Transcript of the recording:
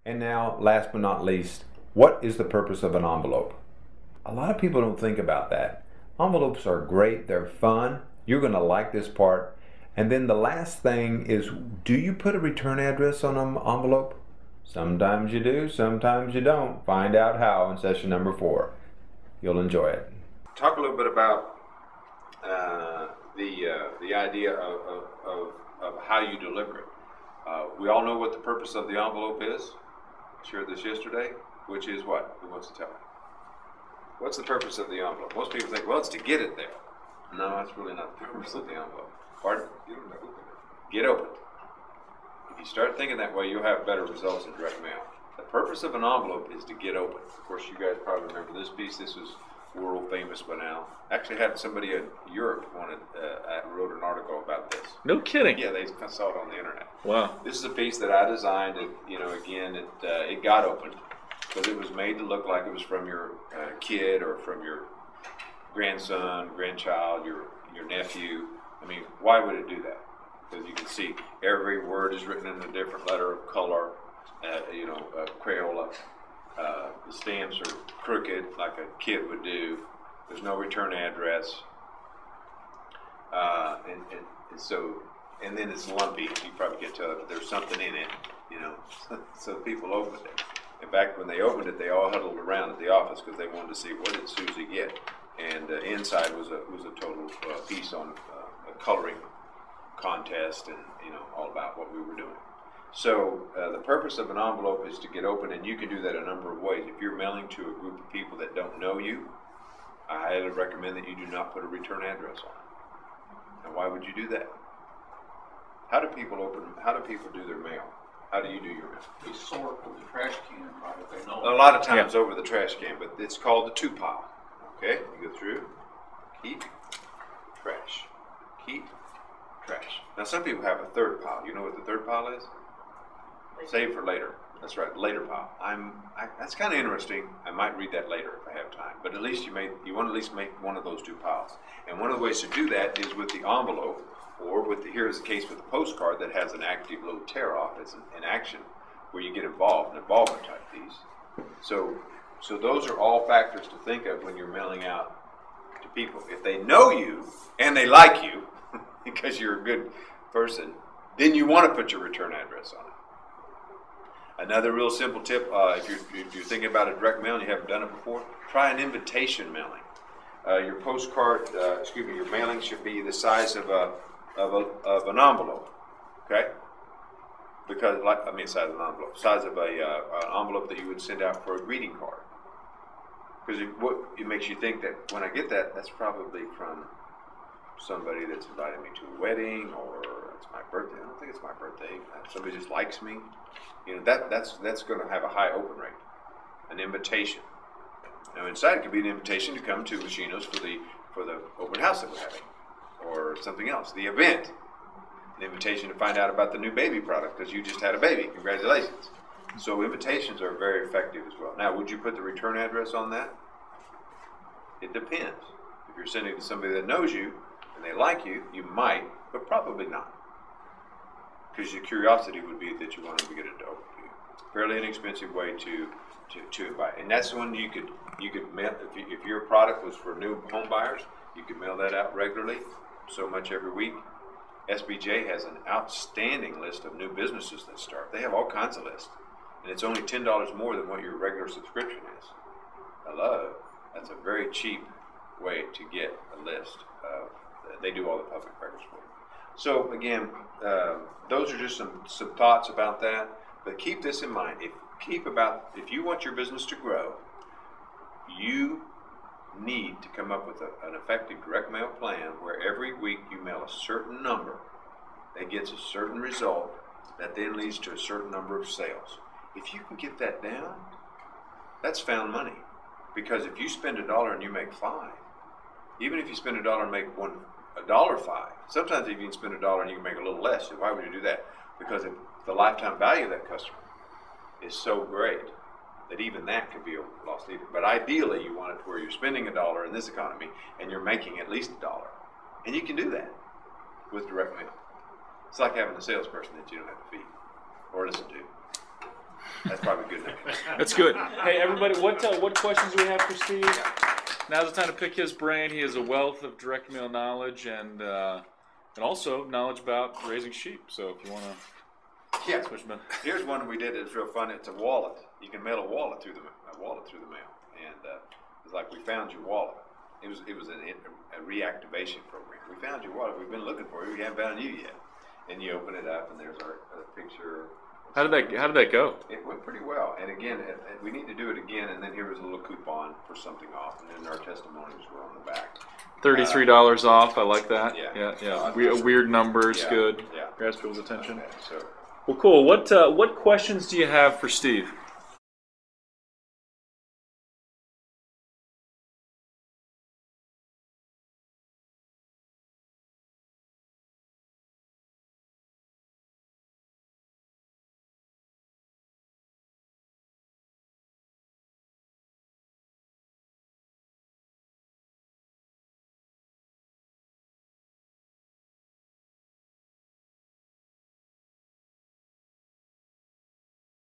And now, last but not least, what is the purpose of an envelope? A lot of people don't think about that. Envelopes are great, they're fun, you're going to like this part. And then the last thing is, do you put a return address on an envelope? Sometimes you do, sometimes you don't. Find out how in session number 4. You'll enjoy it. Talk a little bit about the idea of how you deliver it. We all know what the purpose of the envelope is. I shared this yesterday, which is what? Who wants to tell me? What's the purpose of the envelope? Most people think, well, it's to get it there. No, that's really not the purpose of the envelope. Pardon? Get open. If you start thinking that way, you'll have better results in direct mail. The purpose of an envelope is to get open. Of course, you guys probably remember this piece. This was world famous by now. Actually, had somebody in Europe wrote an article about this. No kidding. Yeah, they saw it on the internet. Wow. This is a piece that I designed. It got opened because it was made to look like it was from your kid or from your grandson, grandchild, your nephew. I mean, why would it do that? Because you can see every word is written in a different letter of color, Crayola. The stamps are crooked like a kid would do. There's no return address. And then it's lumpy. You probably can't tell it, but there's something in it, so people opened it. In fact, when they opened it, they all huddled around at the office because they wanted to see what did Susie get. And inside was a total piece on a coloring contest and all about what we were doing. So the purpose of an envelope is to get open, and you can do that a number of ways. If you're mailing to a group of people that don't know you, I highly recommend that you do not put a return address on it. And why would you do that? How do people do their mail? How do you do your mail? They sort with the trash can, right? If they know. A lot of times over the trash can, but it's called the 2-pile. Okay, you go through, keep, trash, keep, trash. Now some people have a 3rd pile. You know what the 3rd pile is? Save for later. That's right, later pile. That's kind of interesting. I might read that later if I have time. But at least you want to at least make one of those 2 piles. And one of the ways to do that is with the envelope, or here's the case with the postcard that has an active little tear off. It's an action where you get involved, an involvement type piece. So those are all factors to think of when you're mailing out to people. If they know you and they like you because you're a good person, then you want to put your return address on it. Another real simple tip, if you're thinking about a direct mail and you haven't done it before, try an invitation mailing. Your postcard, your mailing should be the size of an envelope, okay? Because, size of an envelope, size of an envelope that you would send out for a greeting card. Because it makes you think that when I get that, that's probably from somebody that's invited me to a wedding, or it's my birthday. I don't think it's my birthday. Somebody just likes me. That's going to have a high open rate. An invitation. Now inside it could be an invitation to come to Machino's for the open house that we're having, or something else. The event. An invitation to find out about the new baby product because you just had a baby. Congratulations. So invitations are very effective as well. Now, would you put the return address on that? It depends. If you're sending to somebody that knows you and they like you, you might, but probably not. Because your curiosity would be that you want them to get it open to you. Fairly inexpensive way to invite. And that's one you could mail, if your product was for new home buyers, you could mail that out regularly, so much every week. SBJ has an outstanding list of new businesses that start. They have all kinds of lists. And it's only $10 more than what your regular subscription is. Hello. That's a very cheap way to get a list. They do all the public records for you. So again, those are just some thoughts about that. But keep this in mind. If you want your business to grow, you need to come up with an effective direct mail plan where every week you mail a certain number that gets a certain result that then leads to a certain number of sales. If you can get that down, that's found money. Because if you spend $1 and you make $5, even if you spend $1 and make $1.05, sometimes if you can spend $1 and you can make a little less. So why would you do that? Because if the lifetime value of that customer is so great that even that could be lost either. But ideally, you want it to where you're spending $1 in this economy and you're making at least $1. And you can do that with direct mail. It's like having a salesperson that you don't have to feed or listen to. That's probably a good name. That's good. Hey, everybody, what questions do we have for Steve? Now's the time to pick his brain. He has a wealth of direct mail knowledge and also knowledge about raising sheep. So if you want to Yeah. switch them in. Here's one we did that's real fun. It's a wallet. You can mail a wallet through the mail, and it's like we found your wallet. It was a reactivation program. We found your wallet. We've been looking for you. We haven't found you yet. And you open it up, and there's our picture. How did that go? It went pretty well. And again, we need to do it again. And then here was a little coupon for something off, and then our testimonies were on the back. $33 off. I like that. Yeah. Yeah. A weird number is Yeah, good. yeah. Grabs people's attention. Okay, so. Well, cool. What questions do you have for Steve?